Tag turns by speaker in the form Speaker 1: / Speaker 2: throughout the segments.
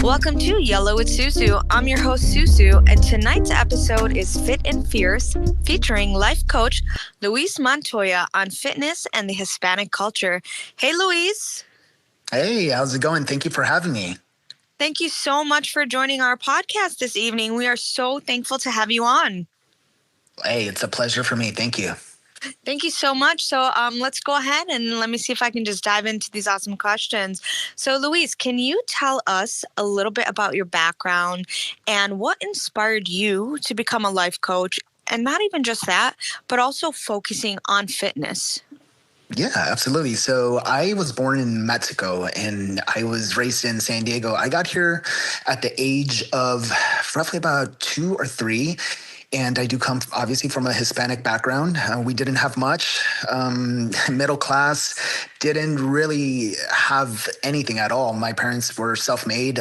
Speaker 1: Welcome to Yellow with Susu. I'm your host, Susu, and tonight's episode is Fit and Fierce, featuring life coach Luis Montoya on fitness and the Hispanic culture. Hey, Luis.
Speaker 2: Hey, how's it going? Thank you for having me.
Speaker 1: Thank you so much for joining our podcast this evening. We are so thankful to have you on.
Speaker 2: Hey, it's a pleasure for me. Thank you.
Speaker 1: Thank you so much. So let's go ahead and let me see if I can just dive into these awesome questions. So, Luis, can you tell us a little bit about your background and what inspired you to become a life coach? And not even just that, but also focusing on fitness.
Speaker 2: Yeah, absolutely. So I was born in Mexico and I was raised in San Diego. I got here at the age of roughly about 2 or 3. And I do come obviously from a Hispanic background. We didn't have much. Middle class, didn't really have anything at all. My parents were self-made,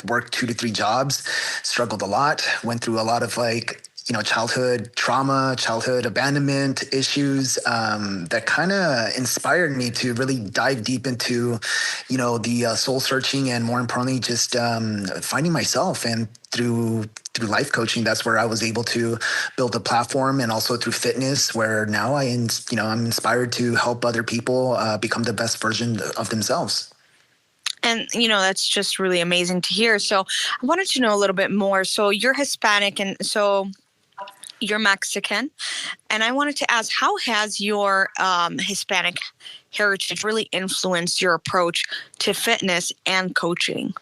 Speaker 2: worked 2 to 3 jobs, struggled a lot, went through a lot of childhood trauma, childhood abandonment issues that kind of inspired me to really dive deep into, the soul searching and more importantly, just finding myself. And through life coaching, that's where I was able to build a platform, and also through fitness, where now I'm inspired to help other people become the best version of themselves.
Speaker 1: And, that's just really amazing to hear. So I wanted to know a little bit more. So you're Hispanic, and so you're Mexican. And I wanted to ask, how has your Hispanic heritage really influenced your approach to fitness and coaching?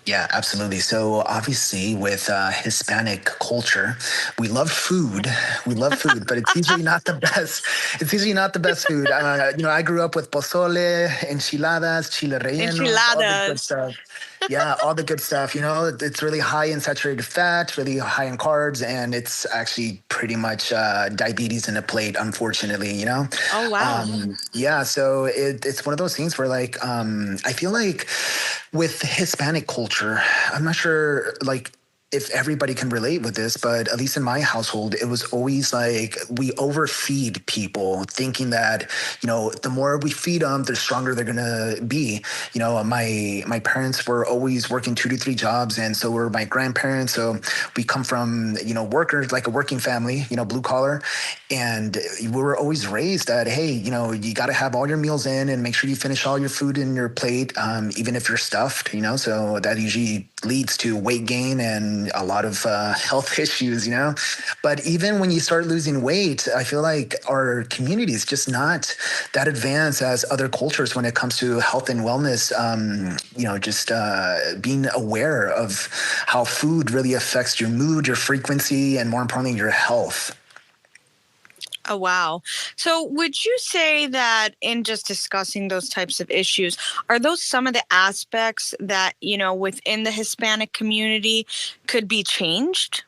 Speaker 2: Yeah, absolutely. So obviously with Hispanic culture, we love food. We love food, but it's usually not the best. It's usually not the best food. I grew up with pozole, enchiladas, chile rellenos, all the good
Speaker 1: Enchiladas.
Speaker 2: stuff. Yeah, all the good stuff. It's really high in saturated fat, really high in carbs, and it's actually pretty much diabetes in a plate, unfortunately.
Speaker 1: Oh, wow.
Speaker 2: Yeah, so it's one of those things where I feel like with Hispanic culture, I'm not sure if everybody can relate with this, but at least in my household, it was always like we overfeed people, thinking that, the more we feed them, the stronger they're going to be. My parents were always working 2 to 3 jobs, and so were my grandparents. So we come from, workers, like a working family, blue collar. And we were always raised that, hey, you got to have all your meals in and make sure you finish all your food in your plate, even if you're stuffed, so that usually leads to weight gain and a lot of health issues, But even when you start losing weight, I feel like our community is just not that advanced as other cultures when it comes to health and wellness. Just being aware of how food really affects your mood, your frequency, and more importantly, your health.
Speaker 1: Oh, wow. So would you say that in just discussing those types of issues, are those some of the aspects that, within the Hispanic community could be changed?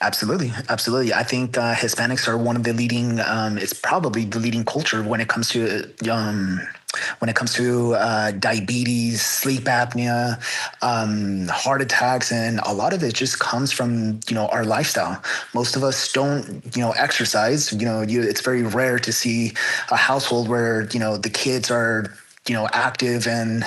Speaker 2: Absolutely. Absolutely. I think Hispanics are one of the leading, it's probably the leading culture when it comes to diabetes, sleep apnea, heart attacks, and a lot of it just comes from, our lifestyle. Most of us don't, exercise. It's very rare to see a household where, the kids are active and,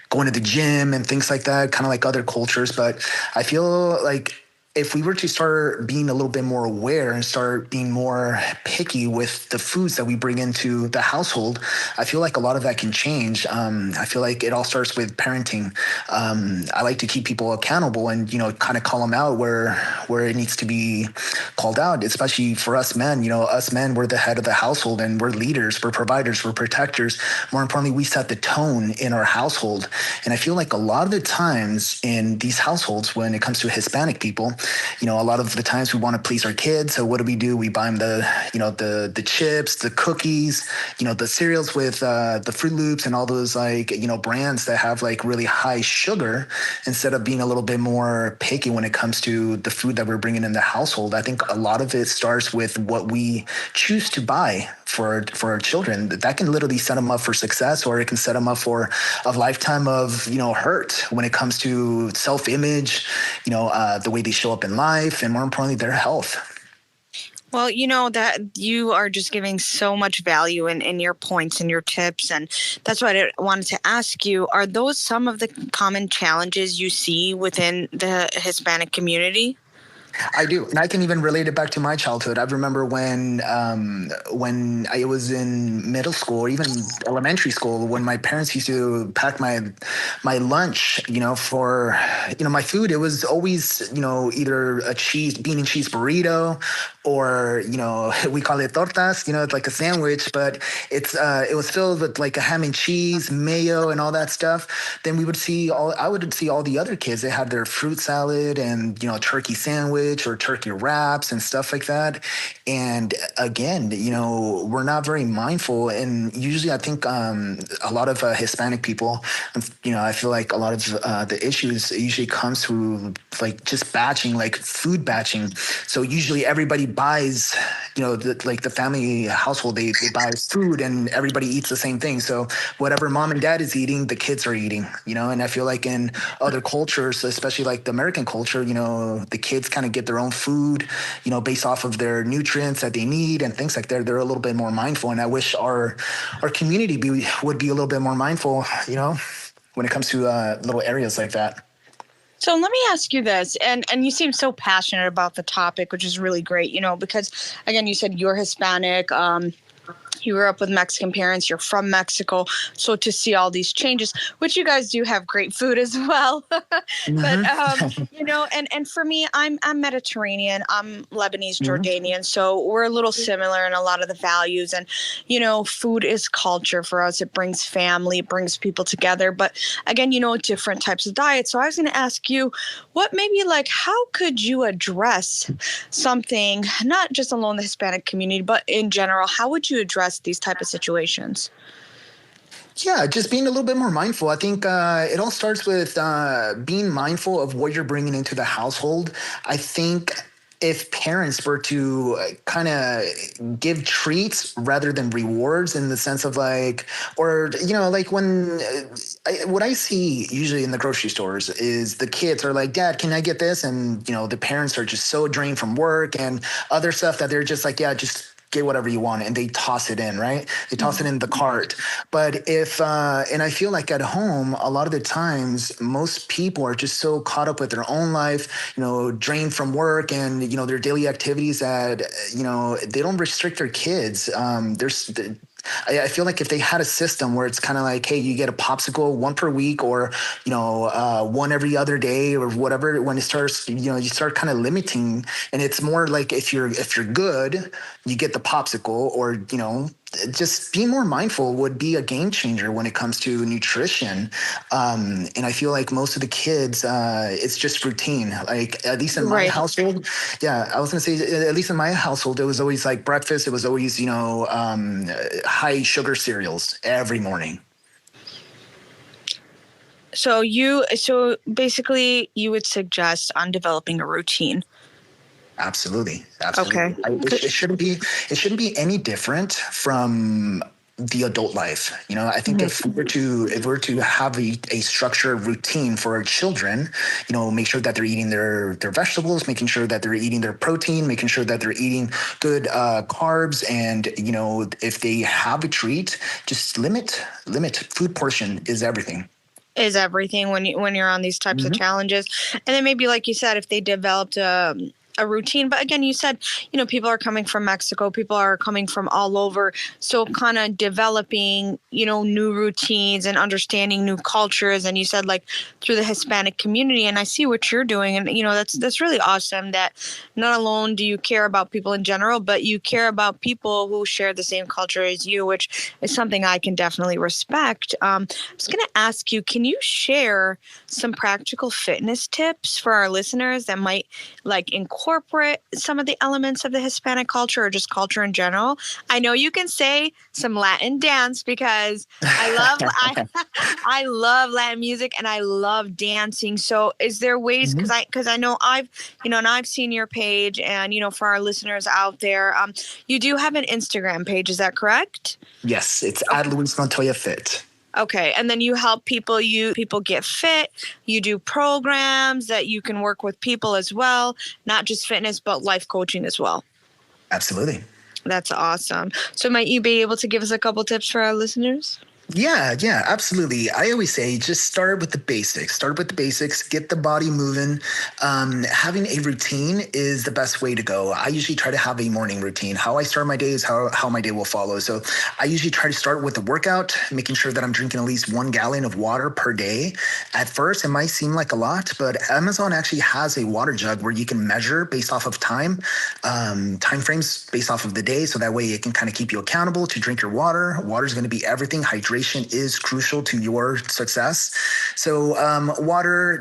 Speaker 2: going to the gym and things like that, kind of like other cultures. But I feel like if we were to start being a little bit more aware and start being more picky with the foods that we bring into the household, I feel like a lot of that can change. I feel like it all starts with parenting. I like to keep people accountable and, kind of call them out where it needs to be called out, especially for us men. Us men, we're the head of the household and we're leaders, we're providers, we're protectors. More importantly, we set the tone in our household. And I feel like a lot of the times in these households, when it comes to Hispanic people, a lot of the times we want to please our kids. So what do? We buy them the chips, the cookies, the cereals with the Fruit Loops and all those brands that have really high sugar, instead of being a little bit more picky when it comes to the food that we're bringing in the household. I think a lot of it starts with what we choose to buy for our children. That can literally set them up for success, or it can set them up for a lifetime of hurt when it comes to self-image, the way they show up in life, and more importantly, their health.
Speaker 1: Well, that you are just giving so much value in your points and your tips. And that's what I wanted to ask you. Are those some of the common challenges you see within the Hispanic community?
Speaker 2: I do, and I can even relate it back to my childhood. I remember when I was in middle school, or even elementary school, when my parents used to pack my lunch, for my food. It was always either a bean and cheese burrito, or we call it tortas. It's like a sandwich, but it was filled with like a ham and cheese, mayo, and all that stuff. Then I would see all the other kids. They had their fruit salad and turkey sandwich or turkey wraps and stuff like that. And again, we're not very mindful. And usually, I think a lot of Hispanic people, I feel like a lot of the issues usually comes through like just batching, like food batching. So usually everybody buys, like the family household, they buy food and everybody eats the same thing. So whatever mom and dad is eating, the kids are eating, and I feel like in other cultures, especially like the American culture, the kids kind of get their own food, based off of their nutrients that they need and things like that. They're a little bit more mindful. And I wish our community would be a little bit more mindful, when it comes to little areas like that.
Speaker 1: So let me ask you this, and you seem so passionate about the topic, which is really great, because again, you said you're Hispanic. You grew up with Mexican parents. You're from Mexico. So to see all these changes, which you guys do have great food as well. But, and for me, I'm Mediterranean. I'm Lebanese,
Speaker 2: Mhm.
Speaker 1: Jordanian. So we're a little similar in a lot of the values. And, food is culture for us. It brings family, it brings people together. But again, different types of diets. So I was going to ask you, what maybe like, how could you address something, not just alone the Hispanic community, but in general, how would you address these type of situations?
Speaker 2: Yeah, just being a little bit more mindful. I think it all starts with being mindful of what you're bringing into the household. I think if parents were to kind of give treats rather than rewards, in the sense of like, or, like when what I see usually in the grocery stores is the kids are like, Dad, can I get this? And, the parents are just so drained from work and other stuff that they're just like, yeah, just get whatever you want, and they toss it in, right? They toss it in the cart. But and I feel like at home, a lot of the times, most people are just so caught up with their own life, drained from work and, their daily activities, that, they don't restrict their kids. I feel like if they had a system where it's kind of like, hey, you get a popsicle one per week, or one every other day, or whatever. When it starts, you start kind of limiting, and it's more like if you're good, you get the popsicle, or just being more mindful would be a game changer when it comes to nutrition. And I feel like most of the kids, it's just routine. Like at least in my
Speaker 1: Right.
Speaker 2: household, yeah, I was gonna say at least in my household, it was always like breakfast. It was always high sugar cereals every morning.
Speaker 1: So basically you would suggest on developing a routine.
Speaker 2: Absolutely,
Speaker 1: Okay.
Speaker 2: absolutely. It shouldn't be any different from the adult life. I think
Speaker 1: Mhm.
Speaker 2: if we're to have a structured routine for our children, make sure that they're eating their vegetables, making sure that they're eating their protein, making sure that they're eating good carbs, and if they have a treat, just limit. Food portion is everything.
Speaker 1: Is everything when you're on these types of challenges. And then maybe like you said, if they developed a routine. But again, you said, people are coming from Mexico, people are coming from all over. So kind of developing, new routines and understanding new cultures. And you said like through the Hispanic community, and I see what you're doing. And, that's really awesome that not alone do you care about people in general, but you care about people who share the same culture as you, which is something I can definitely respect. I was going to ask you, can you share some practical fitness tips for our listeners that might like incorporate some of the elements of the Hispanic culture or just culture in general? I know you can say some Latin dance because I love Latin music and I love dancing. So is there ways, because I know and I've seen your page, and for our listeners out there, you do have an Instagram page, is that correct?
Speaker 2: Yes, it's at Luis Montoya Fit.
Speaker 1: Okay. And then you help people get fit. You do programs that you can work with people as well, not just fitness, but life coaching as well.
Speaker 2: Absolutely.
Speaker 1: That's awesome. So might you be able to give us a couple tips for our listeners?
Speaker 2: Yeah, absolutely. I always say just start with the basics. Start with the basics, get the body moving. Having a routine is the best way to go. I usually try to have a morning routine. How I start my day is how my day will follow. So I usually try to start with a workout, making sure that I'm drinking at least 1 gallon of water per day. At first, it might seem like a lot, but Amazon actually has a water jug where you can measure based off of time frames based off of the day. So that way it can kind of keep you accountable to drink your water. Water is going to be everything. Hydration is crucial to your success. So water,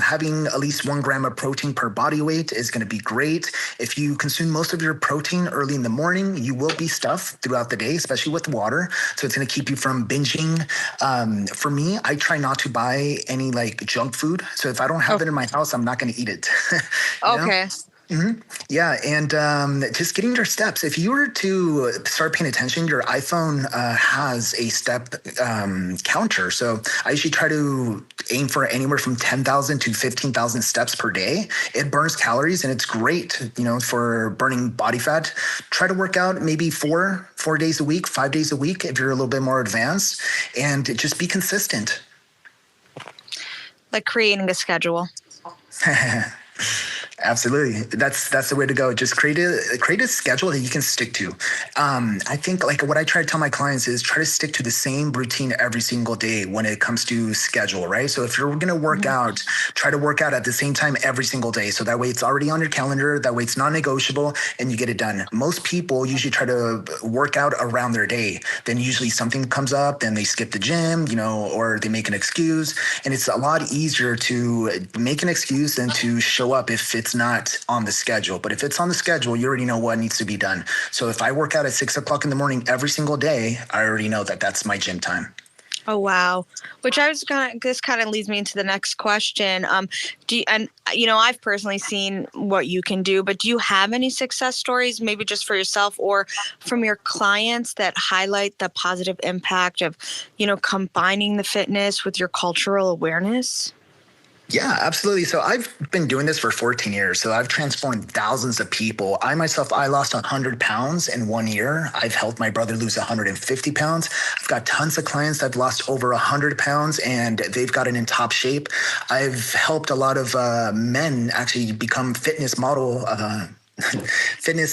Speaker 2: having at least 1 gram of protein per body weight is going to be great. If you consume most of your protein early in the morning, you will be stuffed throughout the day, especially with water. So it's going to keep you from binging. For me, I try not to buy any like junk food. So if I don't have
Speaker 1: Oh,
Speaker 2: it in my house, I'm not going to eat it. you know?
Speaker 1: okay.
Speaker 2: Yeah, and just getting your steps. If you were to start paying attention, your iPhone has a step counter. So I usually try to aim for anywhere from 10,000 to 15,000 steps per day. It burns calories and it's great, for burning body fat. Try to work out maybe four days a week, 5 days a week if you're a little bit more advanced, and just be consistent.
Speaker 1: Like creating a schedule.
Speaker 2: Absolutely. That's the way to go. Just create a schedule that you can stick to. I think like what I try to tell my clients is try to stick to the same routine every single day when it comes to schedule, right? So if you're going to work out, try to work out at the same time every single day. So that way it's already on your calendar. That way it's non-negotiable and you get it done. Most people usually try to work out around their day. Then usually something comes up, then they skip the gym, or they make an excuse. And it's a lot easier to make an excuse than to show up if it's not on the schedule. But if it's on the schedule, you already know what needs to be done. So if I work out at 6 o'clock in the morning every single day, I already know that that's my gym time.
Speaker 1: Oh wow! Which I was gonna. This kind of leads me into the next question. I've personally seen what you can do, but do you have any success stories, maybe just for yourself or from your clients, that highlight the positive impact of, combining the fitness with your cultural awareness?
Speaker 2: Yeah, absolutely. So I've been doing this for 14 years. So I've transformed thousands of people. I lost 100 pounds in 1 year. I've helped my brother lose 150 pounds. I've got tons of clients that have lost over 100 pounds and they've gotten in top shape. I've helped a lot of men actually become fitness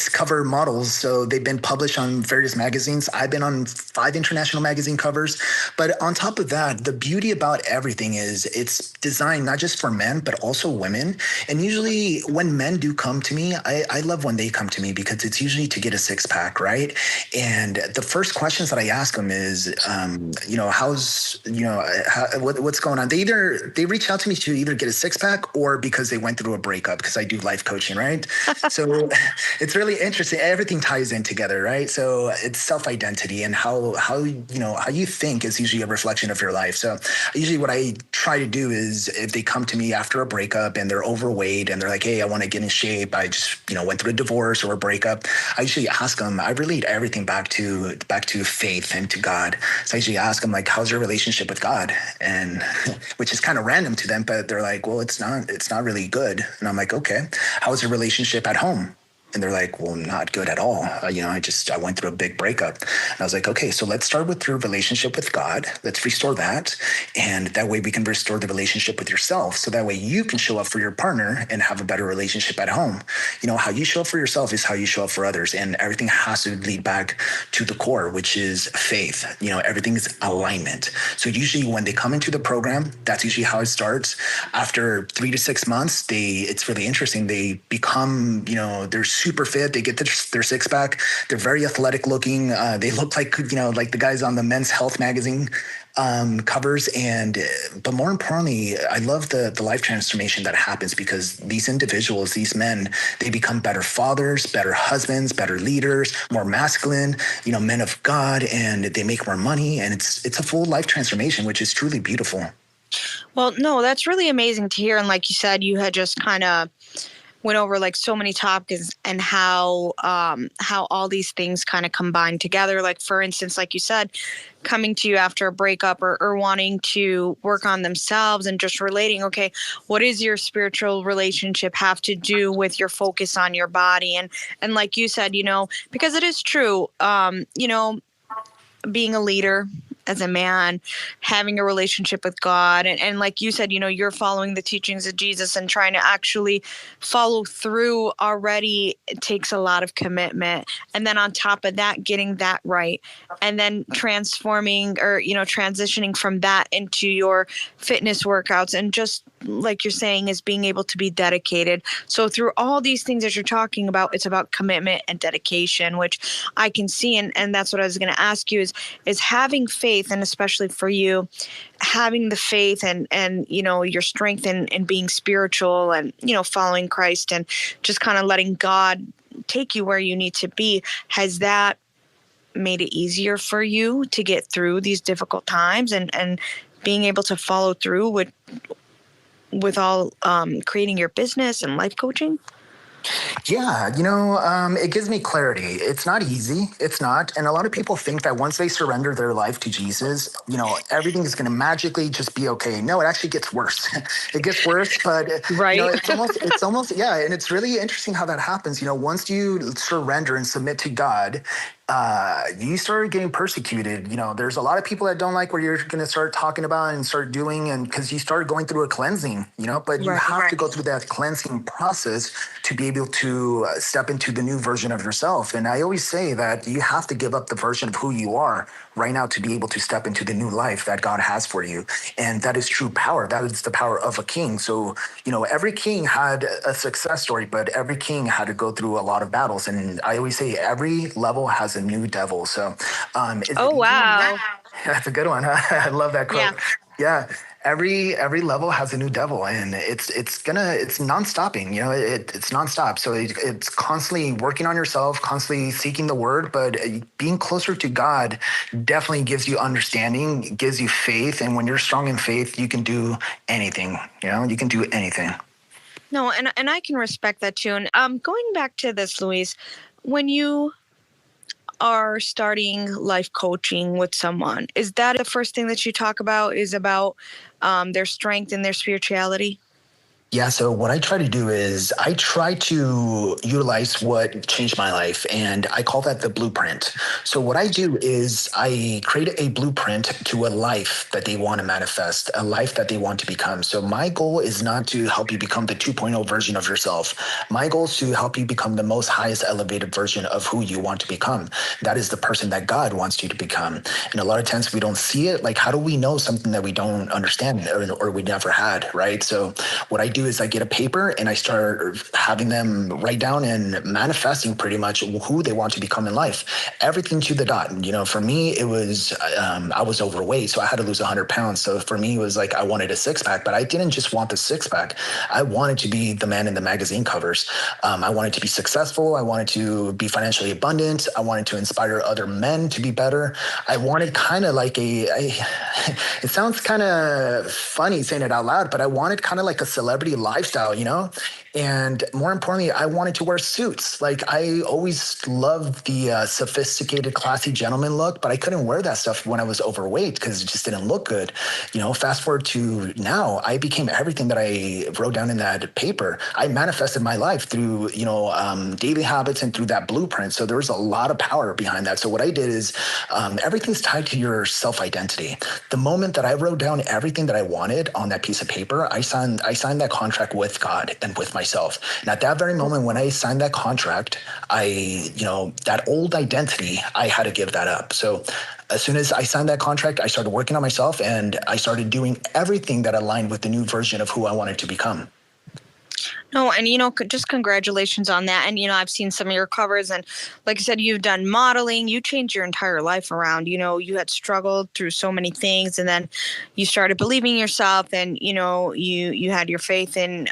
Speaker 2: cover models. So they've been published on various magazines. I've been on 5 international magazine covers. But on top of that, the beauty about everything is it's designed not just for men, but also women. And usually when men do come to me, I love when they come to me because it's usually to get a 6-pack, right? And the first questions that I ask them is, what's going on? They reach out to me to either get a 6-pack or because they went through a breakup because I do life coaching, right? So it's really interesting. Everything ties in together, right? So it's self-identity and how you think is usually a reflection of your life. So usually what I try to do is if they come to me after a breakup and they're overweight and they're like, hey, I want to get in shape. I just, went through a divorce or a breakup. I usually ask them, I relate everything back to faith and to God. So I usually ask them like, how's your relationship with God? And which is kind of random to them, but they're like, well, it's not really good. And I'm like, okay, how's your relationship at home? And they're like, well, not good at all. I went through a big breakup. And I was like, okay, so let's start with your relationship with God. Let's restore that. And that way we can restore the relationship with yourself. So that way you can show up for your partner and have a better relationship at home. How you show up for yourself is how you show up for others. And everything has to lead back to the core, which is faith. Everything is alignment. So usually when they come into the program, that's usually how it starts. After 3 to 6 months, it's really interesting. They become, they're super fit. They get their 6-pack. They're very athletic looking. They look like the guys on the Men's Health magazine covers. But more importantly, I love the life transformation that happens because these individuals, these men, they become better fathers, better husbands, better leaders, more masculine, men of God, and they make more money. And it's a full life transformation, which is truly beautiful.
Speaker 1: Well, no, that's really amazing to hear. And like you said, you had just kind of went over like so many topics and how all these things kind of combine together. Like for instance, like you said, coming to you after a breakup, or wanting to work on themselves, and just relating, okay, what is your spiritual relationship have to do with your focus on your body? And like you said, because it is true, being a leader as a man, having a relationship with God, and like you said, you're following the teachings of Jesus and trying to actually follow through already, it takes a lot of commitment. And then on top of that, getting that right, and then transforming, or transitioning from that into your fitness workouts, and just like you're saying, is being able to be dedicated. So through all these things that you're talking about, it's about commitment and dedication, which I can see. And that's what I was going to ask you, is having faith, and especially for you, having the faith and your strength in being spiritual, and following Christ, and just kind of letting God take you where you need to be. Has that made it easier for you to get through these difficult times, and being able to follow through with all creating your business and life coaching?
Speaker 2: Yeah, it gives me clarity. It's not easy. It's not. And a lot of people think that once they surrender their life to Jesus, everything is going to magically just be okay. No, it actually gets worse. It gets worse, but
Speaker 1: Right.
Speaker 2: it's almost, yeah. And it's really interesting how that happens. Once you surrender and submit to God, you start getting persecuted. There's a lot of people that don't like what you're going to start talking about and start doing, and because you start going through a cleansing, but you
Speaker 1: Right.
Speaker 2: have to go through that cleansing process to be able to step into the new version of yourself. And I always say that you have to give up the version of who you are right now to be able to step into the new life that God has for you. And that is true power. That is the power of a king. So, every king had a success story, but every king had to go through a lot of battles. And I always say every level has a new devil. So, is
Speaker 1: Oh,
Speaker 2: it easy?
Speaker 1: wow.
Speaker 2: That's a good one. I love that
Speaker 1: Yeah.
Speaker 2: quote. Yeah, every level has a new devil, and it's non-stopping. It's nonstop. So it's constantly working on yourself, constantly seeking the word, but being closer to God definitely gives you understanding, gives you faith, and when you're strong in faith, you can do anything. You can do anything.
Speaker 1: No, and I can respect that too. And going back to this, Luis, when you are starting life coaching with someone, is that the first thing that you talk about, is about their strength and their spirituality?
Speaker 2: Yeah, so what I try to do is I try to utilize what changed my life, and I call that the blueprint. So what I do is I create a blueprint to a life that they want to manifest, a life that they want to become. So my goal is not to help you become the 2.0 version of yourself. My goal is to help you become the most highest elevated version of who you want to become. That is the person that God wants you to become. And a lot of times we don't see it. Like, how do we know something that we don't understand, or we never had, right? So what I do is I get a paper and I start having them write down and manifesting pretty much who they want to become in life. Everything to the dot. For me, it was I was overweight, so I had to lose 100 pounds. So for me, it was like I wanted a six pack, but I didn't just want the six pack. I wanted to be the man in the magazine covers. I wanted to be successful. I wanted to be financially abundant. I wanted to inspire other men to be better. I wanted kind of like it sounds kind of funny saying it out loud, but I wanted kind of like a celebrity lifestyle, And more importantly, I wanted to wear suits. Like, I always loved the sophisticated, classy gentleman look, but I couldn't wear that stuff when I was overweight because it just didn't look good. Fast forward to now, I became everything that I wrote down in that paper. I manifested my life through, daily habits and through that blueprint. So there was a lot of power behind that. So what I did is everything's tied to your self-identity. The moment that I wrote down everything that I wanted on that piece of paper, I signed that contract with God and with myself. And at that very moment when I signed that contract, that old identity, I had to give that up. So as soon as I signed that contract, I started working on myself and I started doing everything that aligned with the new version of who I wanted to become.
Speaker 1: No, and just congratulations on that. And I've seen some of your covers, and like I said, you've done modeling. You changed your entire life around. You had struggled through so many things, and then you started believing in yourself, and you had your faith in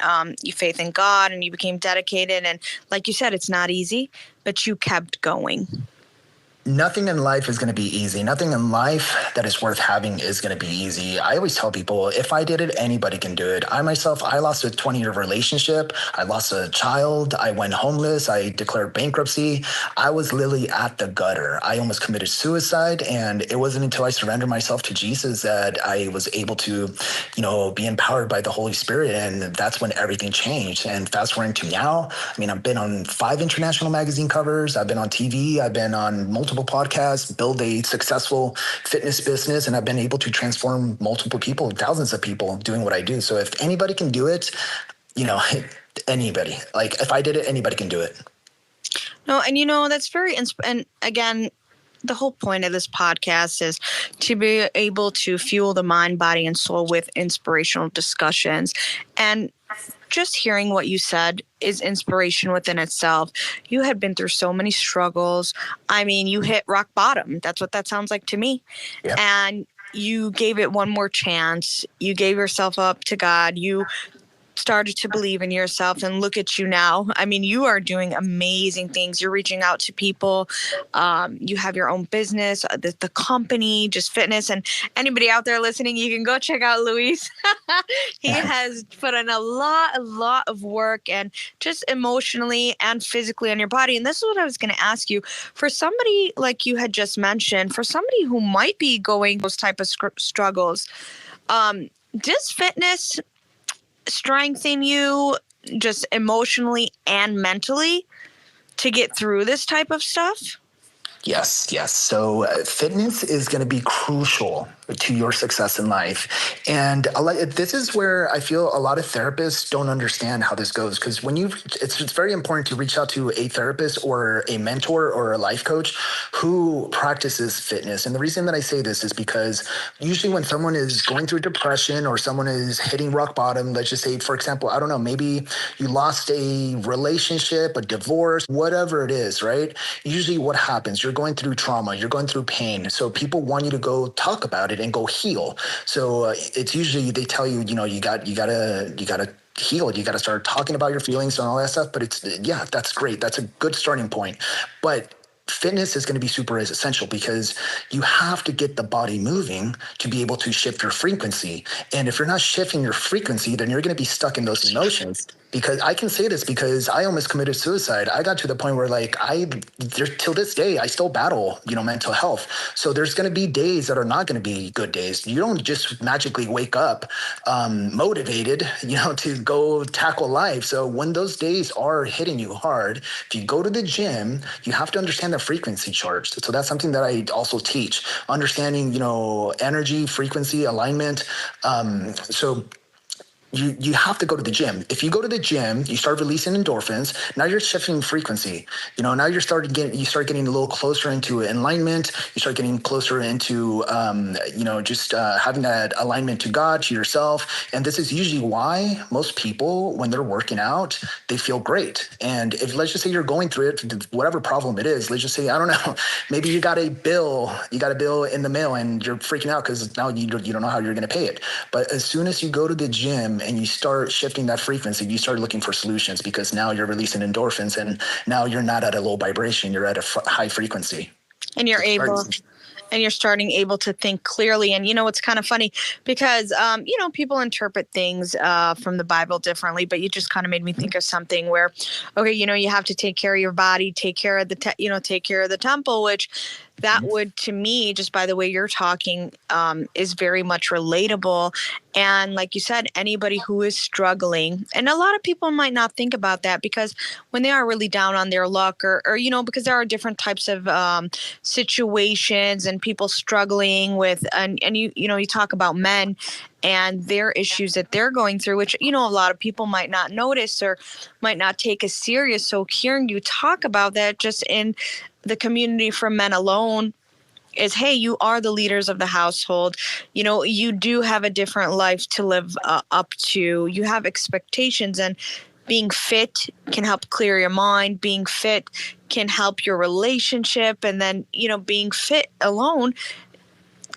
Speaker 1: God, and you became dedicated. And like you said, it's not easy, but you kept going.
Speaker 2: Nothing in life is going to be easy. Nothing in life that is worth having is going to be easy. I always tell people, if I did it, anybody can do it. I myself, I lost a 20-year relationship. I lost a child. I went homeless. I declared bankruptcy. I was literally at the gutter. I almost committed suicide. And it wasn't until I surrendered myself to Jesus that I was able to, be empowered by the Holy Spirit. And that's when everything changed. And fast forwarding to now, I mean, I've been on 5 international magazine covers. I've been on TV. I've been on multiple podcasts, build a successful fitness business, and I've been able to transform multiple people, thousands of people doing what I do. So if anybody can do it, you know, anybody. Like if I did it, anybody can do it.
Speaker 1: No, and that's very and again, the whole point of this podcast is to be able to fuel the mind, body, and soul with inspirational discussions. And just hearing what you said is inspiration within itself. You had been through so many struggles. I mean, you hit rock bottom. That's what that sounds like to me. Yeah. And you gave it one more chance. You gave yourself up to God. You started to believe in yourself, and look at you now. I mean, you are doing amazing things. You're reaching out to people. You have your own business, the company, just fitness. And anybody out there listening, you can go check out Luis. He has put in a lot of work, and just emotionally and physically on your body. And this is what I was going to ask you. For somebody like you had just mentioned, for somebody who might be going those type of struggles, does fitness strengthen you just emotionally and mentally to get through this type of stuff?
Speaker 2: Yes. So fitness is going to be crucial to your success in life. And this is where I feel a lot of therapists don't understand how this goes. Because it's very important to reach out to a therapist or a mentor or a life coach who practices fitness. And the reason that I say this is because usually when someone is going through depression or someone is hitting rock bottom, let's just say, for example, I don't know, maybe you lost a relationship, a divorce, whatever it is, right? Usually what happens, you're going through trauma, you're going through pain. So people want you to go talk about it and go heal. So it's usually they tell you, you gotta heal. You got to start talking about your feelings and all that stuff. But that's great. That's a good starting point. But fitness is going to be super essential because you have to get the body moving to be able to shift your frequency. And if you're not shifting your frequency, then you're going to be stuck in those emotions. Because I can say this because I almost committed suicide. I got to the point where till this day, I still battle, mental health. So there's going to be days that are not going to be good days. You don't just magically wake up motivated, to go tackle life. So when those days are hitting you hard, if you go to the gym, you have to understand the frequency chart. So that's something that I also teach, understanding, energy, frequency, alignment. So you have to go to the gym. If you go to the gym, you start releasing endorphins. Now you're shifting frequency. Now you start getting a little closer into alignment. You start getting closer into, having that alignment to God, to yourself. And this is usually why most people, when they're working out, they feel great. And if let's just say you're going through it, whatever problem it is, let's just say, I don't know, maybe you got a bill in the mail and you're freaking out because now you don't know how you're going to pay it. But as soon as you go to the gym and you start shifting that frequency, you start looking for solutions because now you're releasing endorphins and now you're not at a low vibration, you're at a high frequency.
Speaker 1: And you're starting able to think clearly. And, it's kind of funny because, people interpret things from the Bible differently, but you just kind of made me think of something where, okay, you have to take care of your body, take care of take care of the temple, which that would, to me, just by the way you're talking, is very much relatable. And like you said, anybody who is struggling, and a lot of people might not think about that because when they are really down on their luck or because there are different types of situations and people struggling with, and you talk about men and their issues that they're going through, which, a lot of people might not notice or might not take as serious. So hearing you talk about that just in the community for men alone is, hey, you are the leaders of the household. You do have a different life to live up to. You have expectations, and being fit can help clear your mind. Being fit can help your relationship. And then, being fit alone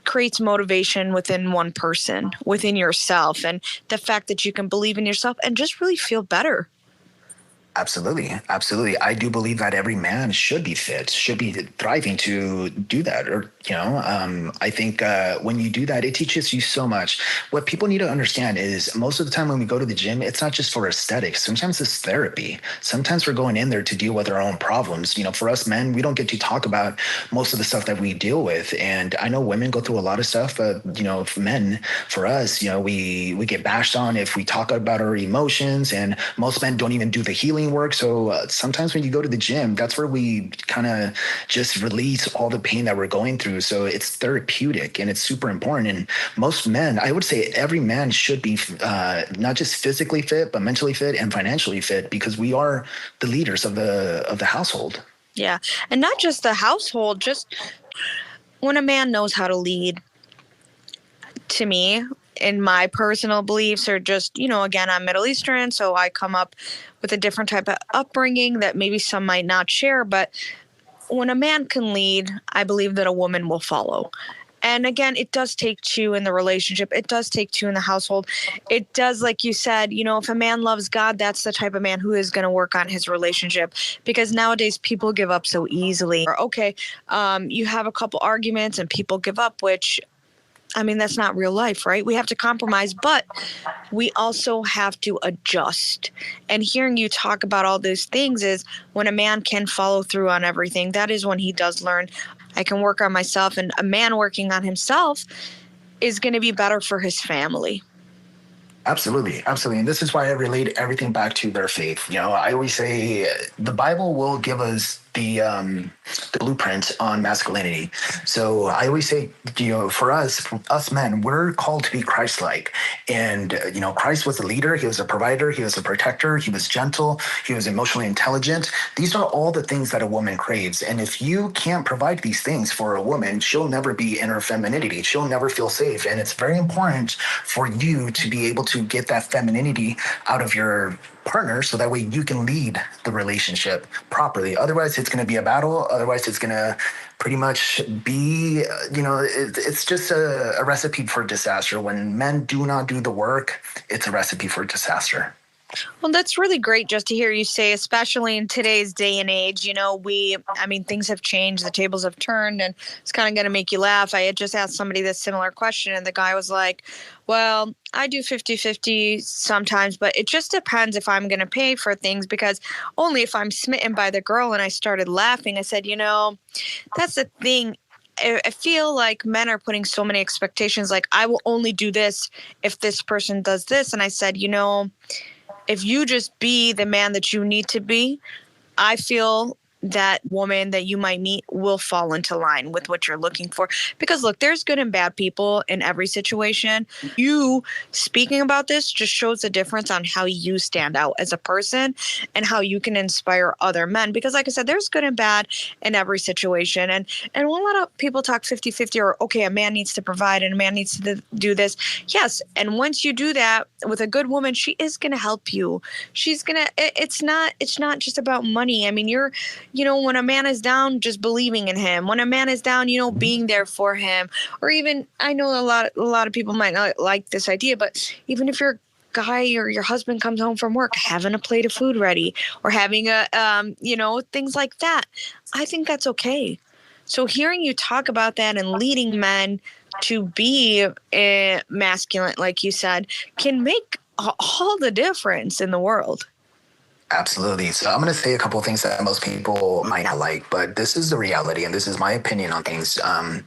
Speaker 1: creates motivation within one person, within yourself. And the fact that you can believe in yourself and just really feel better.
Speaker 2: Absolutely, absolutely. I do believe that every man should be fit, should be thriving to do that. Or, I think when you do that, it teaches you so much. What people need to understand is most of the time when we go to the gym, it's not just for aesthetics. Sometimes it's therapy. Sometimes we're going in there to deal with our own problems. For us men, we don't get to talk about most of the stuff that we deal with. And I know women go through a lot of stuff, but, for men, for us, we get bashed on if we talk about our emotions, and most men don't even do the healing work. So sometimes when you go to the gym, that's where we kind of just release all the pain that we're going through. So it's therapeutic and it's super important. And most men, I would say every man should be not just physically fit, but mentally fit and financially fit, because we are the leaders of the household.
Speaker 1: Yeah. And not just the household, just when a man knows how to lead, to me, in my personal beliefs, or just, again, I'm Middle Eastern, so I come up with a different type of upbringing that maybe some might not share. But when a man can lead, I believe that a woman will follow. And again, it does take two in the relationship. It does take two in the household. It does, like you said, if a man loves God, that's the type of man who is going to work on his relationship. Because nowadays people give up so easily. Or, okay, you have a couple arguments and people give up, which, that's not real life, right? We have to compromise, but we also have to adjust. And hearing you talk about all those things is when a man can follow through on everything, that is when he does learn, I can work on myself. And a man working on himself is going to be better for his family.
Speaker 2: Absolutely, absolutely. And this is why I relate everything back to their faith. I always say the Bible will give us the blueprint on masculinity. So I always say, for us men, we're called to be Christ-like. And, Christ was a leader. He was a provider. He was a protector. He was gentle. He was emotionally intelligent. These are all the things that a woman craves. And if you can't provide these things for a woman, she'll never be in her femininity. She'll never feel safe. And it's very important for you to be able to get that femininity out of your partner, so that way you can lead the relationship properly. Otherwise, it's going to be a battle. Otherwise, it's going to pretty much be, it's just a recipe for disaster. When men do not do the work, it's a recipe for disaster.
Speaker 1: Well, that's really great just to hear you say, especially in today's day and age. Things have changed, the tables have turned, and it's kind of going to make you laugh. I had just asked somebody this similar question, and the guy was like, well, I do 50-50 sometimes, but it just depends if I'm going to pay for things, because only if I'm smitten by the girl. And I started laughing. I said, that's the thing. I feel like men are putting so many expectations, like, I will only do this if this person does this. And I said, if you just be the man that you need to be, I feel that woman that you might meet will fall into line with what you're looking for. Because look, there's good and bad people in every situation. You speaking about this just shows the difference on how you stand out as a person and how you can inspire other men. Because like I said, there's good and bad in every situation. And when a lot of people talk 50-50, or, okay, a man needs to provide and a man needs to do this. Yes. And once you do that with a good woman, she is going to help you. She's going to, it's not just about money. When a man is down, just believing in him. When a man is down, being there for him. Or even, I know a lot of people might not like this idea, but even if your guy or your husband comes home from work, having a plate of food ready, or having things like that, I think that's okay. So hearing you talk about that and leading men to be masculine, like you said, can make all the difference in the world.
Speaker 2: Absolutely. So I'm going to say a couple of things that most people might not like, but this is the reality, and this is my opinion on things. And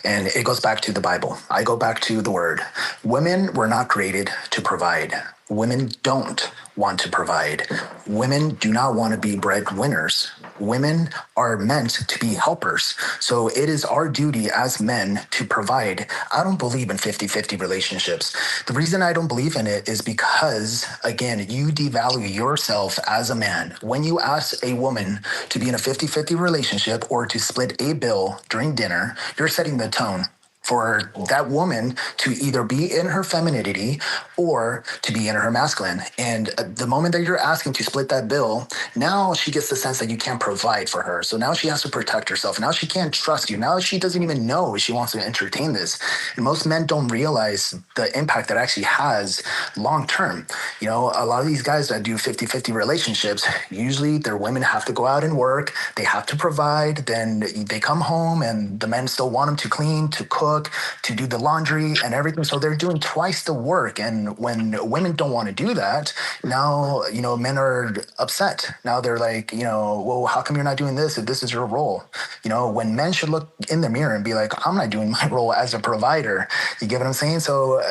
Speaker 2: it goes back to the Bible. I go back to the word. Women were not created to provide. Women don't want to provide. Women do not want to be breadwinners. Women are meant to be helpers. So it is our duty as men to provide. I don't believe in 50-50 relationships. The reason I don't believe in it is because, again, you devalue yourself as a man. When you ask a woman to be in a 50-50 relationship or to split a bill during dinner, you're setting the tone for that woman to either be in her femininity or to be in her masculine. And the moment that you're asking to split that bill, now she gets the sense that you can't provide for her. So now she has to protect herself. Now she can't trust you. Now she doesn't even know if she wants to entertain this. And most men don't realize the impact that actually has long term. You know, a lot of these guys that do 50-50 relationships, usually their women have to go out and work, they have to provide, then they come home and the men still want them to clean, to cook, to do the laundry and everything. So they're doing twice the work. And when women don't want to do that, now, you know, men are upset. Now they're like, you know, well, how come you're not doing this if this is your role? You know, when men should look in the mirror and be like, I'm not doing my role as a provider. You get what I'm saying? So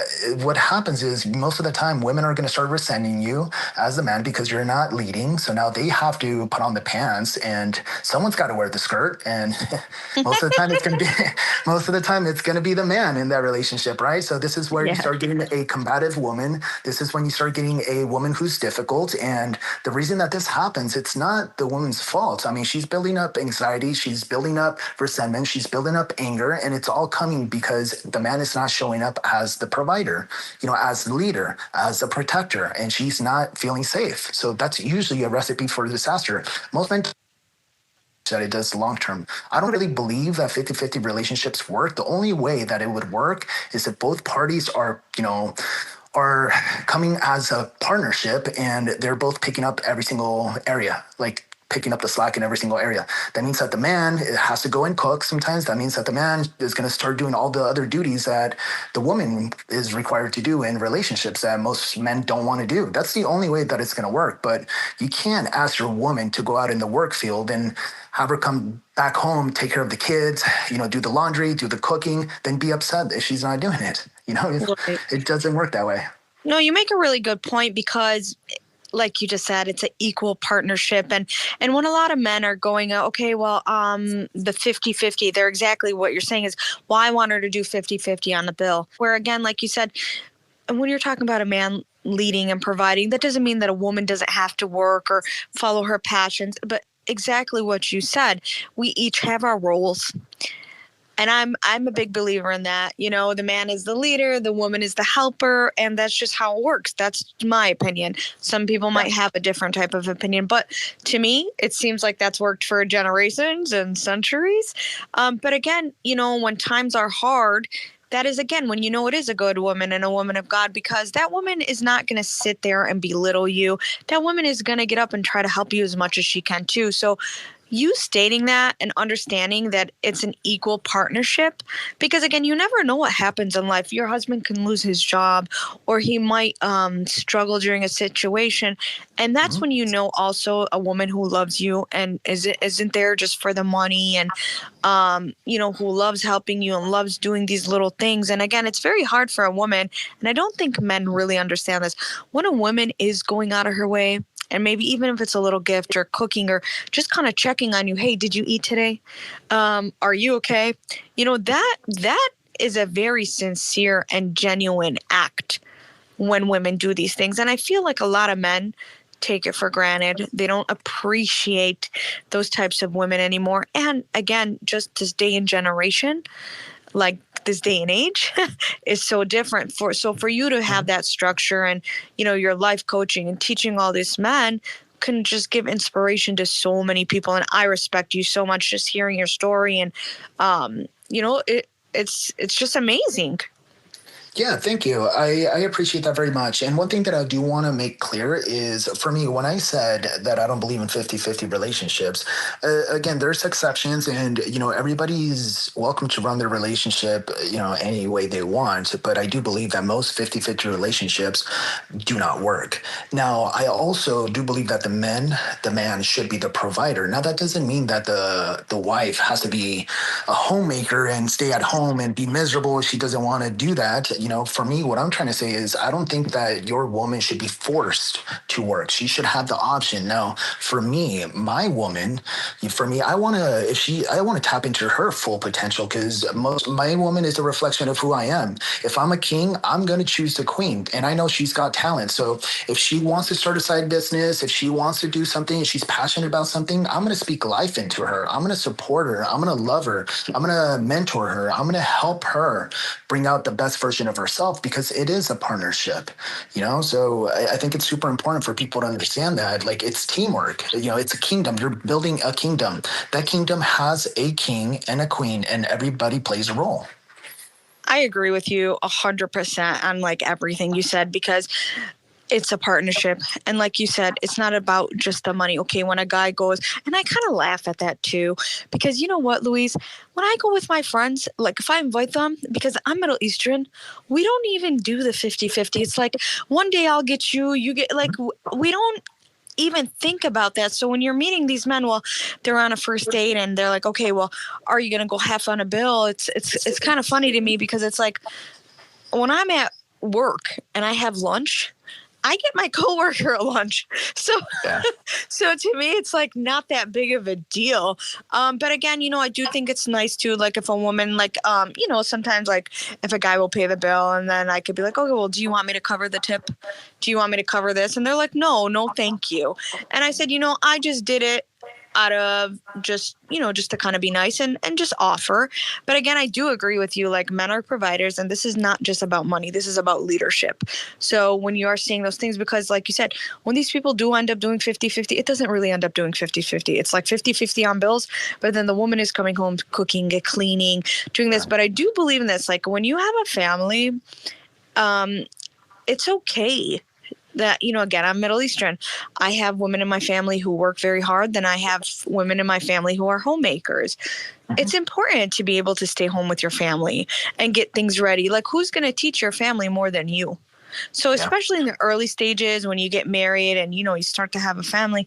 Speaker 2: what happens is most of the time women are going to start resenting you as the man because you're not leading. So now they have to put on the pants and someone's got to wear the skirt. And most of the time it's going to be most of the time it's going to be the man in that relationship, right? So this is where you
Speaker 1: Yeah.
Speaker 2: start getting a combative woman. This is when you start getting a woman who's difficult. And the reason that this happens, it's not the woman's fault. I mean, she's building up anxiety, she's building up resentment, she's building up anger, and it's all coming because the man is not showing up as the provider, you know, as the leader, as a protector, and she's not feeling safe. So that's usually a recipe for disaster. Most men that it does long term. I don't really believe that 50-50 relationships work. The only way that it would work is if both parties are, you know, are coming as a partnership and they're both picking up every single area, like picking up the slack in every single area. That means that the man has to go and cook sometimes. That means that the man is going to start doing all the other duties that the woman is required to do in relationships that most men don't want to do. That's the only way that it's going to work. But you can't ask your woman to go out in the work field and have her come back home, take care of the kids, you know, do the laundry, do the cooking, then be upset if she's not doing it. You know,
Speaker 1: Right.
Speaker 2: it doesn't work that way.
Speaker 1: No, you make a really good point because like you just said, it's an equal partnership. And when a lot of men are going, okay, well, the 50-50, they're exactly what you're saying is, well, I want her to do 50-50 on the bill. Where again, like you said, when you're talking about a man leading and providing, that doesn't mean that a woman doesn't have to work or follow her passions, but exactly what you said, we each have our roles. And I'm a big believer in that. You know, the man is the leader, the woman is the helper, and that's just how it works. That's my opinion. Some people might have a different type of opinion, but to me, it seems like that's worked for generations and centuries. But again, you know, when times are hard, that is again when you know it is a good woman and a woman of God, because that woman is not going to sit there and belittle you. That woman is going to get up and try to help you as much as she can too. So you stating that and understanding that it's an equal partnership, because again, you never know what happens in life. Your husband can lose his job, or he might struggle during a situation, and that's when you know also a woman who loves you and isn't there just for the money, and you know, who loves helping you and loves doing these little things. And again, it's very hard for a woman, and I don't think men really understand this, when a woman is going out of her way, and maybe even if it's a little gift or cooking or just kind of checking on you. Hey, did you eat today? Are you okay? You know, that is a very sincere and genuine act when women do these things. And I feel like a lot of men take it for granted. They don't appreciate those types of women anymore. And again, just this day and generation, like this day and age is so different for you to have that structure and, you know, your life coaching and teaching all these men can just give inspiration to so many people. And I respect you so much just hearing your story. And, you know, it's just amazing.
Speaker 2: Yeah, thank you. I appreciate that very much. And one thing that I do want to make clear is for me, when I said that I don't believe in 50-50 relationships, again, there's exceptions and, you know, everybody's welcome to run their relationship, you know, any way they want. But I do believe that most 50-50 relationships do not work. Now, I also do believe that the man should be the provider. Now, that doesn't mean that the wife has to be a homemaker and stay at home and be miserable if she doesn't want to do that. for me, what I'm trying to say is I don't think that your woman should be forced to work. She should have the option. Now, for me, my woman, for me, I want to tap into her full potential because my woman is a reflection of who I am. If I'm a king, I'm going to choose the queen. And I know she's got talent. So if she wants to start a side business, if she wants to do something, if she's passionate about something, I'm going to speak life into her. I'm going to support her. I'm going to love her. I'm going to mentor her. I'm going to help her bring out the best version of herself because it is a partnership, So I think it's super important for people to understand that, like, it's teamwork. It's a kingdom. You're building a kingdom. That kingdom has a king and a queen, and everybody plays a role.
Speaker 1: I agree with you 100% on like everything you said because it's a partnership. And like you said, it's not about just the money. Okay, when a guy goes, and I kind of laugh at that too, because you know what, Louise, when I go with my friends, like if I invite them, because I'm Middle Eastern, we don't even do the 50-50. It's like one day I'll get you, you get like, we don't even think about that. So when you're meeting these men, well, they're on a first date and they're like, okay, well, are you going to go half on a bill? It's kind of funny to me because it's like when I'm at work and I have lunch, I get my coworker a lunch. So,
Speaker 2: Yeah.
Speaker 1: so to me, it's like not that big of a deal. But again, I do think it's nice too. Like if a woman, like, sometimes like if a guy will pay the bill and then I could be like, okay, well, do you want me to cover the tip? Do you want me to cover this? And they're like, no, thank you. And I said, I just did it out of just to kind of be nice and just offer. But again, I do agree with you, like men are providers and this is not just about money. This is about leadership. So when you are seeing those things, because like you said, when these people do end up doing 50-50, it doesn't really end up doing 50-50. It's like 50-50 on bills, but then the woman is coming home, cooking, cleaning, doing this. But I do believe in this. Like when you have a family, it's okay that, again, I'm Middle Eastern. I have women in my family who work very hard. Then I have women in my family who are homemakers. It's important to be able to stay home with your family and get things ready. Like who's going to teach your family more than you? So especially in the early stages when you get married and, you start to have a family,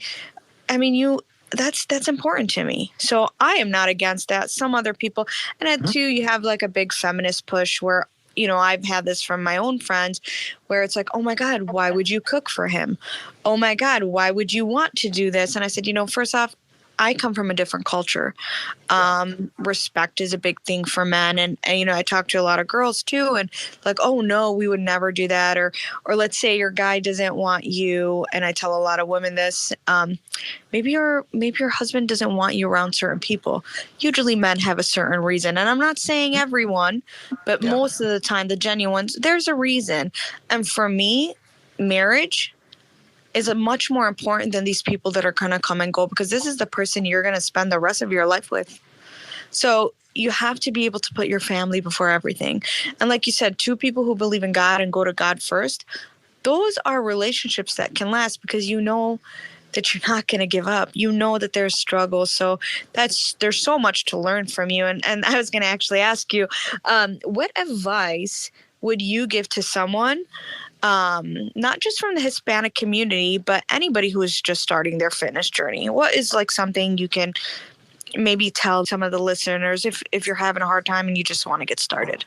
Speaker 1: I mean, that's important to me. So I am not against that. Some other people, and then too, you have like a big feminist push where, I've had this from my own friends where it's like, oh my God, why would you cook for him? Oh my God, why would you want to do this? And I said, first off, I come from a different culture. Respect is a big thing for men. And, I talk to a lot of girls too. And like, oh no, we would never do that. Or let's say your guy doesn't want you. And I tell a lot of women this, maybe your husband doesn't want you around certain people. Usually men have a certain reason. And I'm not saying everyone, but most of the time, the genuine ones, there's a reason. And for me, marriage is a much more important than these people that are going to come and go, because this is the person you're going to spend the rest of your life with. So you have to be able to put your family before everything. And like you said, two people who believe in God and go to God first, those are relationships that can last because that you're not going to give up. That there's struggles. So there's so much to learn from you. And I was going to actually ask you, what advice would you give to someone, not just from the Hispanic community, but anybody who is just starting their fitness journey? What is like something you can maybe tell some of the listeners if you're having a hard time and you just want to get started?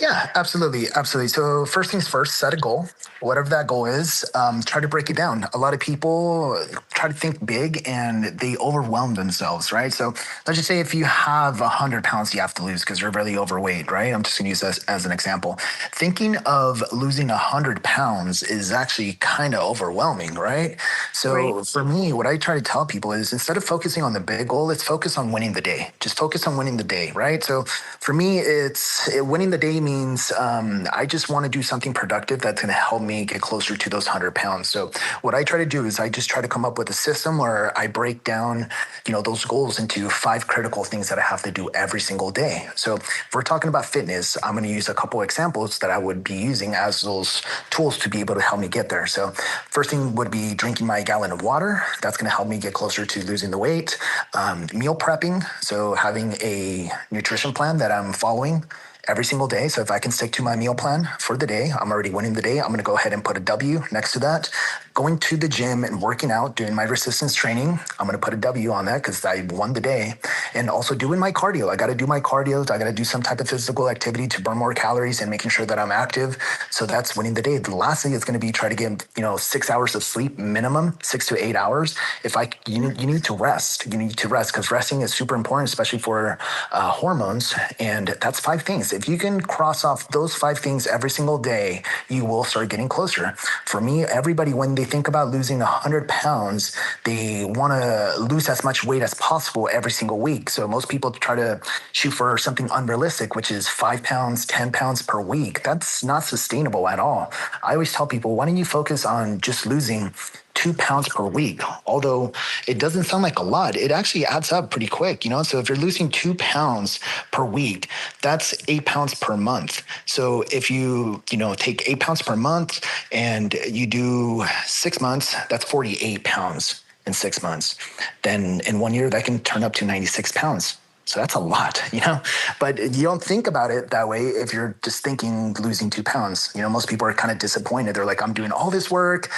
Speaker 2: Yeah, absolutely. Absolutely. So first things first, set a goal, whatever that goal is. Try to break it down. A lot of people try to think big and they overwhelm themselves, right? So let's just say if you have 100 pounds you have to lose because you're really overweight, right? I'm just going to use this as an example. Thinking of losing 100 pounds is actually kind of overwhelming, right? So
Speaker 1: Right.
Speaker 2: for me, what I try to tell people is instead of focusing on the big goal, let's focus on winning the day. Just focus on winning the day, right? So for me, winning the day means I just want to do something productive that's going to help me get closer to those 100 pounds. So what I try to do is I just try to come up with a system where I break down, those goals into 5 critical things that I have to do every single day. So if we're talking about fitness, I'm going to use a couple examples that I would be using as those tools to be able to help me get there. So first thing would be drinking my gallon of water. That's going to help me get closer to losing the weight. Meal prepping. So having a nutrition plan that I'm following every single day. So if I can stick to my meal plan for the day, I'm already winning the day. I'm going to go ahead and put a W next to that. Going to the gym and working out, doing my resistance training, I'm going to put a W on that because I won the day. And also doing my cardio. I got to do my cardio. I got to do some type of physical activity to burn more calories and making sure that I'm active. So that's winning the day. The last thing is going to be try to get, 6 hours of sleep minimum, 6 to 8 hours. You need to rest. You need to rest because resting is super important, especially for hormones. And that's 5 things. If you can cross off those 5 things every single day, you will start getting closer. For me, everybody, when they think about losing 100 pounds, they want to lose as much weight as possible every single week. So most people try to shoot for something unrealistic, which is 5 pounds, 10 pounds per week. That's not sustainable at all. I always tell people, why don't you focus on just losing 2 pounds per week? Although it doesn't sound like a lot, it actually adds up pretty quick, So if you're losing 2 pounds per week, that's 8 pounds per month. So if you take 8 pounds per month and you do 6 months, that's 48 pounds in 6 months. Then in 1 year, that can turn up to 96 pounds. So that's a lot. But you don't think about it that way if you're just thinking losing 2 pounds. Most people are kind of disappointed. They're like, I'm doing all this work,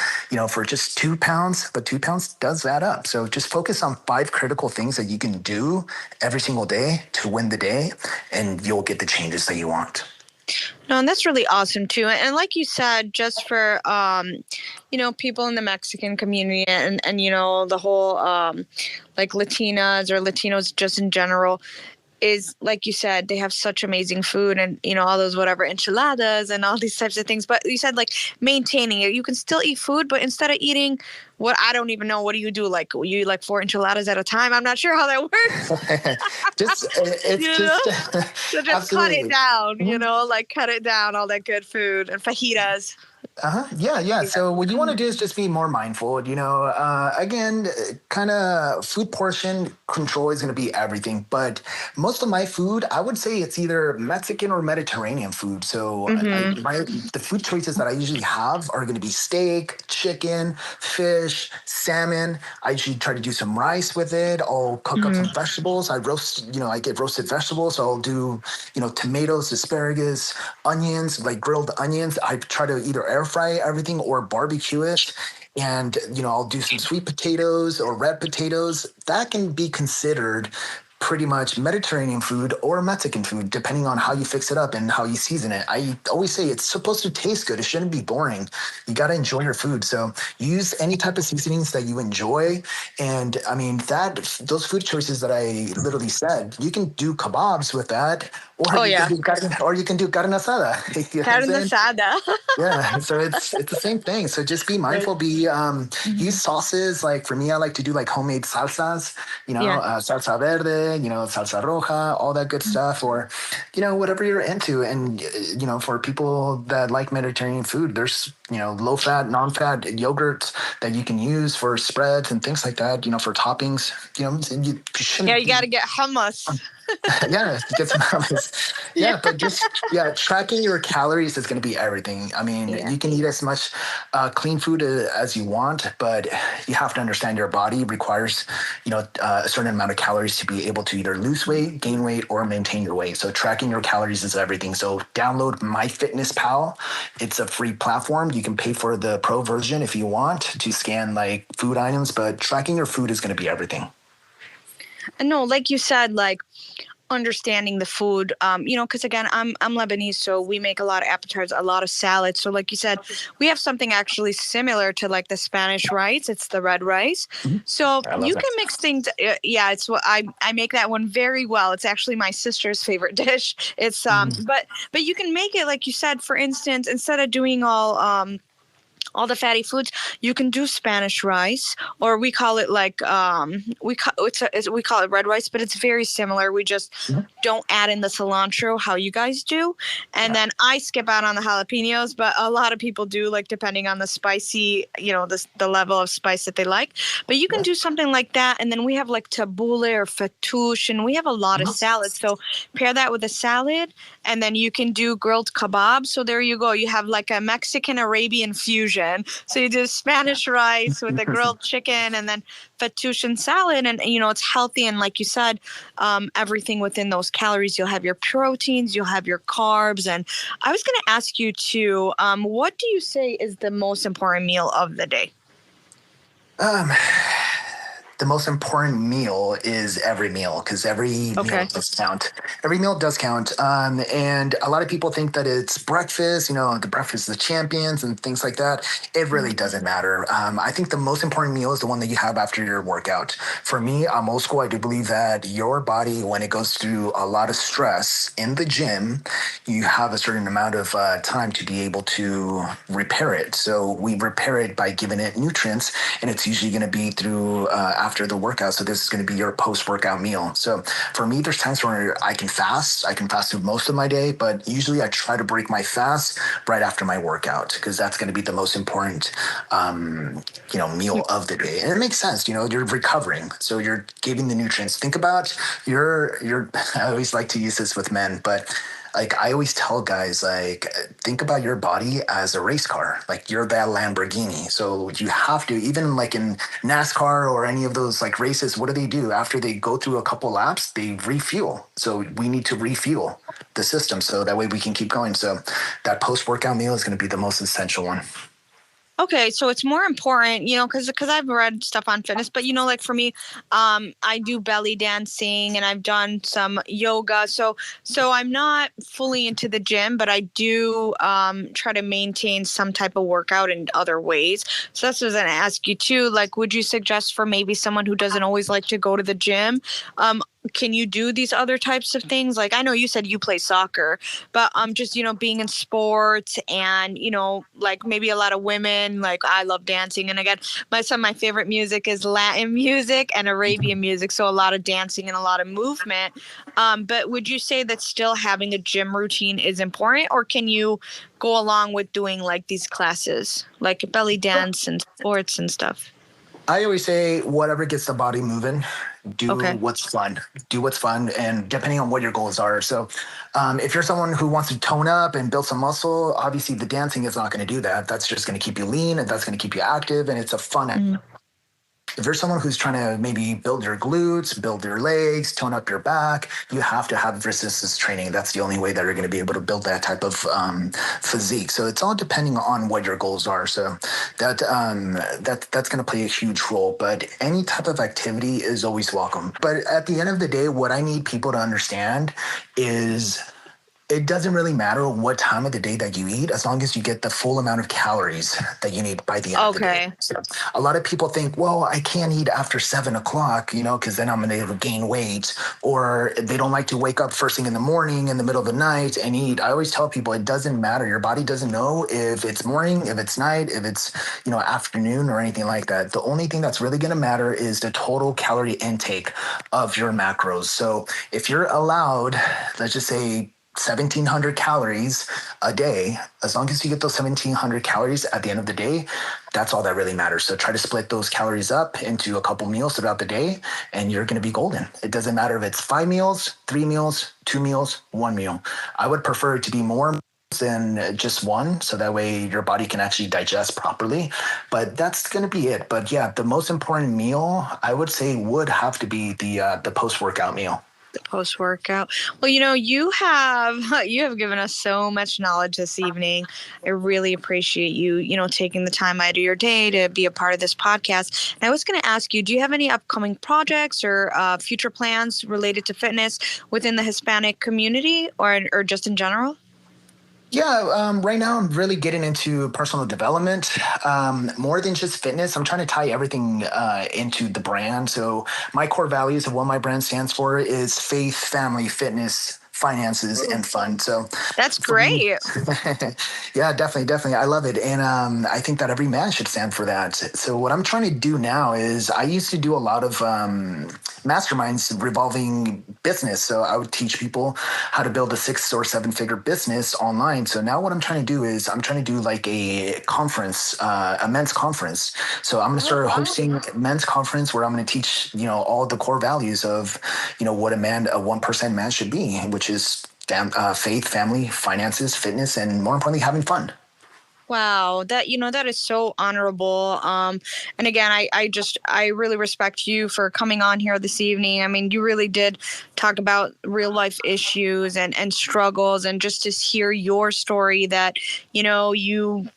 Speaker 2: for just 2 pounds, but 2 pounds does add up. So just focus on 5 critical things that you can do every single day to win the day, and you'll get the changes that you want.
Speaker 1: No, and that's really awesome too. And like you said, just for people in the Mexican community and the whole like Latinas or Latinos just in general, is like you said, they have such amazing food and all those whatever enchiladas and all these types of things. But you said like maintaining it, you can still eat food, but instead of eating what I don't even know, what do you do? Like you like 4 enchiladas at a time? I'm not sure how that works.
Speaker 2: just it's
Speaker 1: you know,
Speaker 2: just
Speaker 1: so just cut it
Speaker 2: absolutely.
Speaker 1: down. Like cut it down, all that good food and fajitas.
Speaker 2: Uh-huh. Yeah.
Speaker 1: Yeah.
Speaker 2: So what you want to do is just be more mindful. Again, kind of food portion control is going to be everything. But most of my food, I would say it's either Mexican or Mediterranean food. So
Speaker 1: Mm-hmm.
Speaker 2: the food choices that I usually have are going to be steak, chicken, fish, salmon. I usually try to do some rice with it. I'll cook up some
Speaker 1: Mm-hmm.
Speaker 2: vegetables. I get roasted vegetables. So I'll do, tomatoes, asparagus, onions, like grilled onions. I try to either air fry everything or barbecue it. And, I'll do some sweet potatoes or red potatoes. That can be considered pretty much Mediterranean food or Mexican food, depending on how you fix it up and how you season it. I always say it's supposed to taste good. It shouldn't be boring. You got to enjoy your food. So use any type of seasonings that you enjoy. And I mean, those food choices that I literally said, you can do kebabs with that, or
Speaker 1: Oh
Speaker 2: you can
Speaker 1: yeah,
Speaker 2: do carne asada. You know what I'm
Speaker 1: carne
Speaker 2: saying?
Speaker 1: asada.
Speaker 2: Yeah, so it's the same thing. So just be mindful. Use
Speaker 1: Mhm.
Speaker 2: sauces. Like for me, I like to do like homemade salsas.
Speaker 1: Yeah.
Speaker 2: Salsa verde. Salsa roja. All that good stuff. Or, whatever you're into. And for people that like Mediterranean food, there's low fat, non fat yogurts that you can use for spreads and things like that. For toppings. You
Speaker 1: Yeah,
Speaker 2: shouldn't
Speaker 1: you got to get hummus.
Speaker 2: yeah, get some hummus.
Speaker 1: Yeah.
Speaker 2: But just tracking your calories is going to be everything. I mean,
Speaker 1: Yeah.
Speaker 2: you can eat as much clean food as you want, but you have to understand your body requires a certain amount of calories to be able to either lose weight, gain weight, or maintain your weight. So tracking your calories is everything. So download MyFitnessPal. It's a free platform. You can pay for the pro version if you want to scan like food items, but tracking your food is going to be everything.
Speaker 1: And no, like you said, like understanding the food, because again, I'm Lebanese, so we make a lot of appetizers, a lot of salads. So like you said, we have something actually similar to like the Spanish rice. It's the red rice. So
Speaker 2: I love
Speaker 1: you
Speaker 2: that.
Speaker 1: can mix things. Yeah, it's what I make that one very well. It's actually my sister's favorite dish. It's but you can make it like you said. For instance, instead of doing all the fatty foods, you can do Spanish rice, or we call it like we call it red rice, but it's very similar. We just don't add in the cilantro how you guys do, and then I skip out on the jalapenos, but a lot of people do, like depending on the spicy, the level of spice that they like. But you can do something like that, and then we have like tabbouleh or fattoush, and we have a lot of salads. So pair that with a salad, and then you can do grilled kebab. So there you go. You have like a Mexican Arabian fusion. fusion. So you do Spanish rice with a grilled chicken and then fettuccine salad. And, it's healthy. And like you said, everything within those calories, you'll have your proteins, you'll have your carbs. And I was going to ask you too, what do you say is the most important meal of the day?
Speaker 2: Um, the most important meal is every meal because every meal
Speaker 1: Okay.
Speaker 2: does count. Every meal does count. And a lot of people think that it's breakfast, the breakfast of the champions and things like that. It really doesn't matter. I think the most important meal is the one that you have after your workout. For me, I'm old school. I do believe that your body, when it goes through a lot of stress in the gym, you have a certain amount of time to be able to repair it. So we repair it by giving it nutrients, and it's usually going to be through after the workout. So this is going to be your post-workout meal. So for me, there's times where I can fast. I can fast through most of my day, but usually I try to break my fast right after my workout because that's going to be the most important, meal of the day. And it makes sense. You're recovering, so you're giving the nutrients. Think about your. I always like to use this with men, but like I always tell guys, like think about your body as a race car. Like you're that Lamborghini. So you have to, even like in NASCAR or any of those like races, what do? After they go through a couple laps, they refuel. So we need to refuel the system so that way we can keep going. So that post-workout meal is going to be the most essential one.
Speaker 1: Okay, so it's more important, because I've read stuff on fitness, but like for me, I do belly dancing and I've done some yoga, so I'm not fully into the gym, but I do try to maintain some type of workout in other ways. So that's what I was gonna ask you too. Like, would you suggest for maybe someone who doesn't always like to go to the gym, can you do these other types of things? Like I know you said you play soccer, but just being in sports and like maybe a lot of women, like I love dancing, and again my favorite music is Latin music and Arabian music, so a lot of dancing and a lot of movement. But would you say that still having a gym routine is important, or can you go along with doing like these classes like belly dance and sports and stuff?
Speaker 2: I always say whatever gets the body moving, do
Speaker 1: Okay.
Speaker 2: what's fun. Do what's fun, and depending on what your goals are. So, if you're someone who wants to tone up and build some muscle, obviously the dancing is not going to do that. That's just going to keep you lean, and that's going to keep you active, and it's a fun. If you're someone who's trying to maybe build your glutes, build your legs, tone up your back, you have to have resistance training. That's the only way that you're going to be able to build that type of physique. So it's all depending on what your goals are. So that's going to play a huge role. But any type of activity is always welcome. But at the end of the day, what I need people to understand is it doesn't really matter what time of the day that you eat as long as you get the full amount of calories that you need by the end of the day.
Speaker 1: Okay.
Speaker 2: So a lot of people think, well, I can't eat after 7 o'clock, because then I'm going to gain weight, or they don't like to wake up first thing in the morning, in the middle of the night and eat. I always tell people it doesn't matter. Your body doesn't know if it's morning, if it's night, if it's, afternoon or anything like that. The only thing that's really going to matter is the total calorie intake of your macros. So if you're allowed, let's just say 1,700 calories a day, as long as you get those 1,700 calories at the end of the day, that's all that really matters. So try to split those calories up into a couple meals throughout the day, and you're going to be golden. It doesn't matter if it's 5 meals, 3 meals, 2 meals, 1 meal. I would prefer it to be more than just one, so that way your body can actually digest properly. But that's going to be it. But yeah, the most important meal I would say would have to be the post-workout meal.
Speaker 1: The post workout. Well, you have given us so much knowledge this evening. I really appreciate you, taking the time out of your day to be a part of this podcast. And I was going to ask you, do you have any upcoming projects or future plans related to fitness within the Hispanic community or just in general?
Speaker 2: Yeah, right now I'm really getting into personal development, more than just fitness. I'm trying to tie everything into the brand. So my core values of what my brand stands for is faith, family, fitness, finances, and fun. So
Speaker 1: That's
Speaker 2: for me,
Speaker 1: great.
Speaker 2: yeah, definitely. I love it. And I think that every man should stand for that. So what I'm trying to do now is I used to do a lot of masterminds revolving business. So I would teach people how to build a 6 or 7 figure business online. So now what I'm trying to do is I'm trying to do like a conference, a men's conference. So I'm going to start hosting a men's conference where I'm going to teach, all the core values of, what a 1% man should be, which is faith, family, finances, fitness, and more importantly, having fun.
Speaker 1: Wow, that is so honorable. And again, I really respect you for coming on here this evening. I mean, you really did talk about real life issues and struggles, and just to hear your story that, you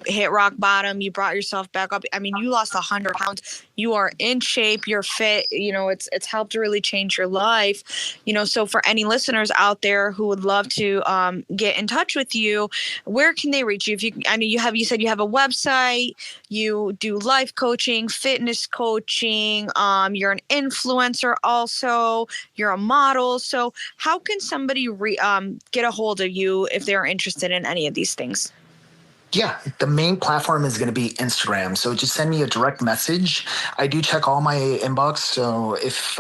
Speaker 1: hit rock bottom, you brought yourself back up. I mean, you lost 100 pounds. You are in shape. You're fit. It's helped to really change your life. So for any listeners out there who would love to get in touch with you, where can they reach you? I know you said you have a website, you do life coaching, fitness coaching, you're an influencer also, you're a model. So how can somebody get a hold of you if they're interested in any of these things?
Speaker 2: Yeah, the main platform is going to be Instagram. So just send me a direct message. I do check all my inbox. So if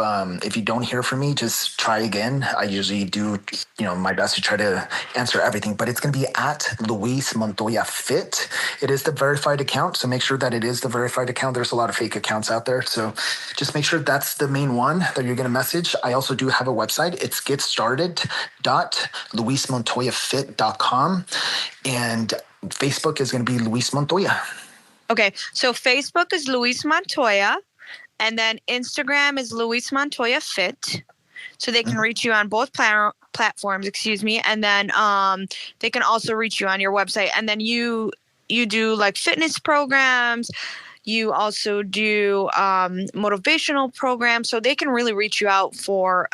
Speaker 2: you don't hear from me, just try again. I usually do my best to try to answer everything. But it's going to be at Luis Montoya Fit. It is the verified account. So make sure that it is the verified account. There's a lot of fake accounts out there. So just make sure that's the main one that you're going to message. I also do have a website. It's getstarted.luismontoyafit.com. And Facebook is going to be Luis Montoya.
Speaker 1: Okay, so Facebook is Luis Montoya, and then Instagram is Luis Montoya Fit. So they can reach you on both platforms, and then they can also reach you on your website. And then you do like fitness programs. You also do motivational programs, so they can really reach you out for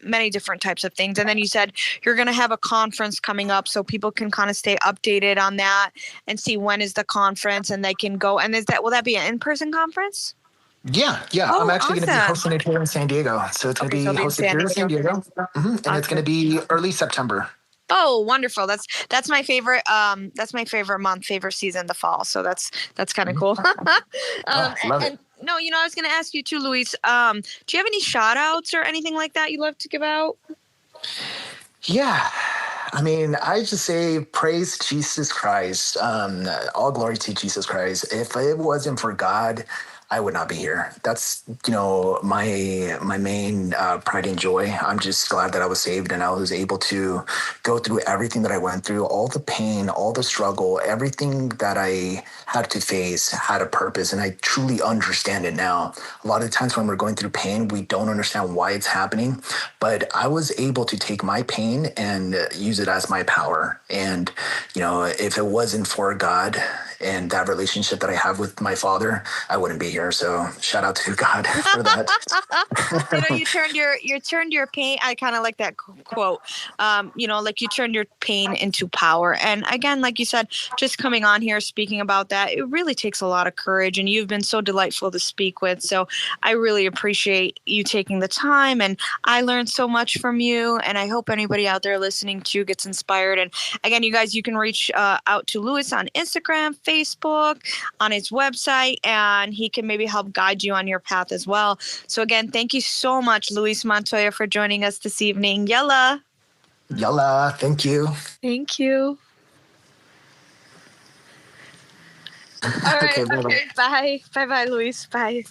Speaker 1: many different types of things. And then you said you're going to have a conference coming up, so people can kind of stay updated on that and see when is the conference, and they can go. And will that be an in-person conference?
Speaker 2: Yeah.
Speaker 1: Oh,
Speaker 2: I'm actually
Speaker 1: awesome.
Speaker 2: going to be hosting it here in San Diego. So it's going to be hosted here in San Diego. And it's going to be early September.
Speaker 1: Oh, wonderful. That's my favorite. That's my favorite month, favorite season, the fall. So that's kind of cool.
Speaker 2: Love it.
Speaker 1: No, I was going to ask you too, Luis. Do you have any shout outs or anything like that you'd love to give out?
Speaker 2: Yeah. I mean, I just say praise Jesus Christ. All glory to Jesus Christ. If it wasn't for God, I would not be here. That's my main pride and joy. I'm just glad that I was saved and I was able to go through everything that I went through, all the pain, all the struggle, everything that I had to face had a purpose, and I truly understand it now. A lot of times when we're going through pain, we don't understand why it's happening, but I was able to take my pain and use it as my power. And if it wasn't for God and that relationship that I have with my Father, I wouldn't be here. So shout out to God for that.
Speaker 1: You turned your pain. I kind of like that quote. Like you turned your pain into power. And again, like you said, just coming on here speaking about that, it really takes a lot of courage. And you've been so delightful to speak with. So I really appreciate you taking the time. And I learned so much from you. And I hope anybody out there listening to gets inspired. And again, you guys, you can reach out to Luis on Instagram, Facebook, on his website, and he can maybe help guide you on your path as well. So again, thank you so much, Luis Montoya, for joining us this evening. Yalla.
Speaker 2: Yalla. Thank you.
Speaker 1: Thank you. All right.
Speaker 2: Okay, bye-bye.
Speaker 1: Bye. Bye-bye, Luis. Bye.